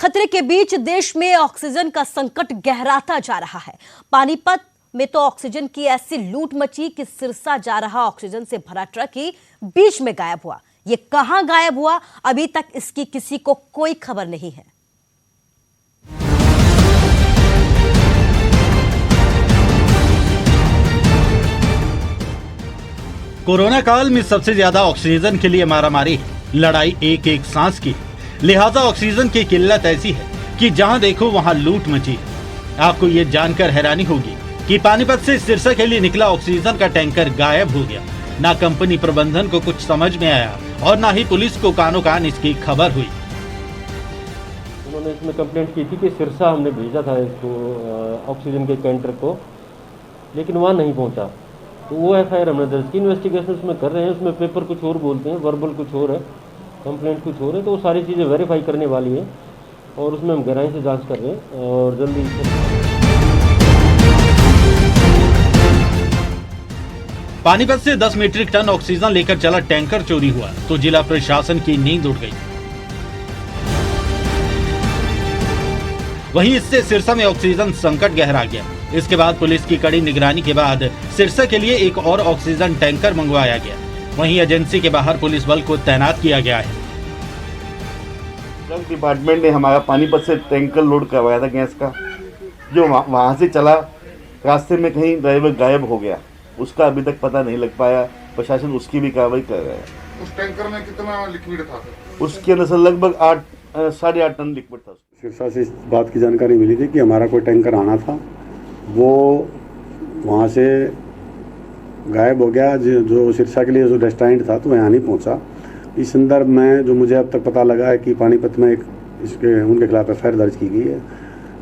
खतरे के बीच देश में ऑक्सीजन का संकट गहराता जा रहा है। पानीपत में तो ऑक्सीजन की ऐसी लूट मची कि सिरसा जा रहा ऑक्सीजन से भरा ट्रक ही बीच में गायब हुआ। ये कहां गायब हुआ, अभी तक इसकी किसी को कोई खबर नहीं है। कोरोना काल में सबसे ज्यादा ऑक्सीजन के लिए मारामारी है। लड़ाई एक एक सांस की है। लिहाजा ऑक्सीजन की किल्लत ऐसी है कि जहां देखो वहां लूट मची है। आपको ये जानकर हैरानी होगी कि पानीपत से सिरसा के लिए निकला ऑक्सीजन का टैंकर गायब हो गया। ना कंपनी प्रबंधन को कुछ समझ में आया और ना ही पुलिस को कानो कान इसकी खबर हुई। उन्होंने इसमें कंप्लेंट की थी कि सिरसा हमने भेजा था इसको ऑक्सीजन के कैंटर को, लेकिन वहाँ नहीं पहुँचा। तो वो FIR हमने दर्ज की, इन्वेस्टिगेशन उसमें कर रहे हैं। उसमें पेपर कुछ और बोलते हैं, वर्बल कुछ और है, कंप्लेंट कुछ और है। तो वो सारी चीज़ें वेरीफाई करने वाली है और उसमें हम गहराई से जांच कर रहे हैं और जल्दी। पानीपत से 10 मीट्रिक टन ऑक्सीजन लेकर चला टैंकर चोरी हुआ तो जिला प्रशासन की नींद उड़ गई। वहीं इससे सिरसा में ऑक्सीजन संकट गहरा गया। इसके बाद पुलिस की कड़ी निगरानी के बाद सिरसा के लिए एक और ऑक्सीजन टैंकर मंगवाया गया। वहीं एजेंसी के बाहर पुलिस बल को तैनात किया गया है। ड्रग डिपार्टमेंट ने हमारा पानीपत से टैंकर लोड करवाया था गैस का, जो वहाँ से चला, रास्ते में कहीं ड्राइवर गायब हो गया। उसका अभी तक पता नहीं लग पाया। प्रशासन उसकी भी कार्रवाई कर रहा है। उस टैंकर में कितना लिक्विड था? उसके अंदर लगभग 8-8.5 टन लिक्विड था। सिरसा से इस बात की जानकारी मिली थी कि हमारा कोई टैंकर आना था, वो वहाँ से गायब हो गया। जो सिरसा के लिए जो डेस्टिनेशन था तो यहाँ नहीं पहुँचा। इस संदर्भ में जो मुझे अब तक पता लगा है कि पानीपत में उनके खिलाफ FIR दर्ज की गई है।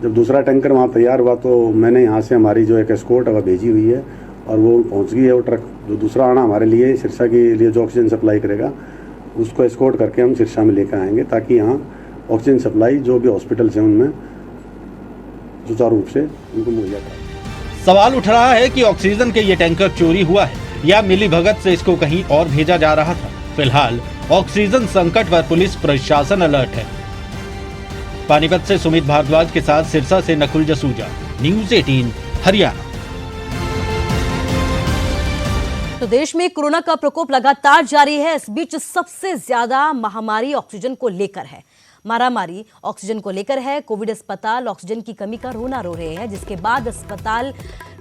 जब दूसरा टैंकर वहाँ तैयार हुआ तो मैंने यहाँ से हमारी जो एक एस्कॉर्ट है वह भेजी हुई है और वो पहुँच गई है। वो ट्रक जो दूसरा आना हमारे लिए सिरसा के लिए जो ऑक्सीजन सप्लाई करेगा उसको एस्कॉर्ट करके हम सिरसा में लेकर आएंगे, ताकि यहाँ ऑक्सीजन सप्लाई जो भी हॉस्पिटल्स हैं उनमें सुचारू रूप से उनको मुहैया कराएं। सवाल उठ रहा है कि ऑक्सीजन के ये टैंकर चोरी हुआ है या मिली भगत से इसको कहीं और भेजा जा रहा था। फिलहाल ऑक्सीजन संकट पर पुलिस प्रशासन अलर्ट है। पानीपत से सुमित भारद्वाज के साथ सिरसा से नकुल जसूजा, न्यूज़ 18 हरियाणा। तो देश में कोरोना का प्रकोप लगातार जारी है। इस बीच सबसे ज्यादा महामारी ऑक्सीजन को लेकर है। मारामारी ऑक्सीजन को लेकर है। कोविड अस्पताल ऑक्सीजन की कमी का रोना रो रहे हैं, जिसके बाद अस्पताल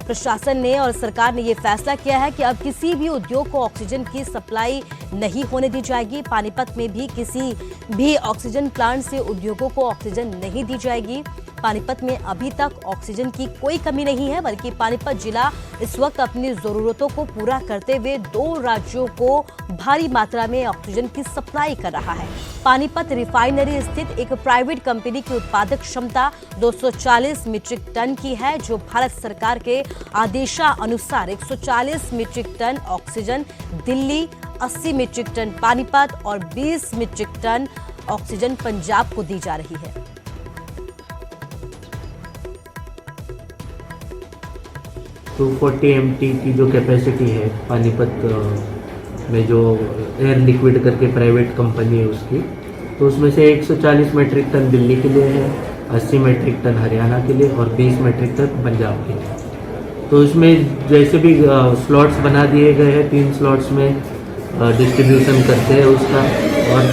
प्रशासन ने और सरकार ने यह फैसला किया है कि अब किसी भी उद्योग को ऑक्सीजन की सप्लाई नहीं होने दी जाएगी। पानीपत में भी किसी भी ऑक्सीजन प्लांट से उद्योगों को ऑक्सीजन नहीं दी जाएगी। पानीपत में अभी तक ऑक्सीजन की कोई कमी नहीं है, बल्कि पानीपत जिला इस वक्त अपनी जरूरतों को पूरा करते हुए 2 राज्यों को भारी मात्रा में ऑक्सीजन की सप्लाई कर रहा है। पानीपत रिफाइनरी स्थित एक प्राइवेट कंपनी की उत्पादक क्षमता 240 मीट्रिक टन की है, जो भारत सरकार के आदेशानुसार 140 metric tonne oxygen Delhi, 80 metric tonne Panipat और 20 मीट्रिक टन ऑक्सीजन पंजाब को दी जा रही है। 240 MT की जो कैपेसिटी है पानीपत में, जो एयर लिक्विड करके प्राइवेट कंपनी है उसकी, तो उसमें से 140 मीट्रिक टन दिल्ली के लिए है, 80 मीट्रिक टन हरियाणा के लिए और 20 मीट्रिक टन पंजाब के लिए। तो इसमें जैसे भी स्लॉट्स बना दिए गए हैं, 3 स्लॉट्स में डिस्ट्रीब्यूशन करते हैं उसका, और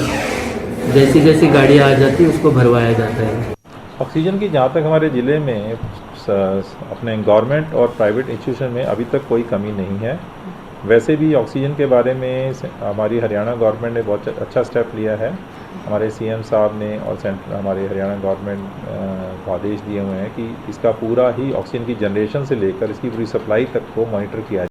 जैसी जैसी गाड़ी आ जाती है उसको भरवाया जाता है। ऑक्सीजन की जहाँ तक हमारे ज़िले में अपने गवर्नमेंट और प्राइवेट इंस्टीट्यूशन में अभी तक कोई कमी नहीं है। वैसे भी ऑक्सीजन के बारे में हमारी हरियाणा गवर्नमेंट ने बहुत अच्छा स्टेप लिया है। हमारे CM साहब ने और हमारे हरियाणा गवर्नमेंट को आदेश दिए हुए हैं कि इसका पूरा ही ऑक्सीजन की जनरेशन से लेकर इसकी पूरी सप्लाई तक को मॉनिटर किया जाए।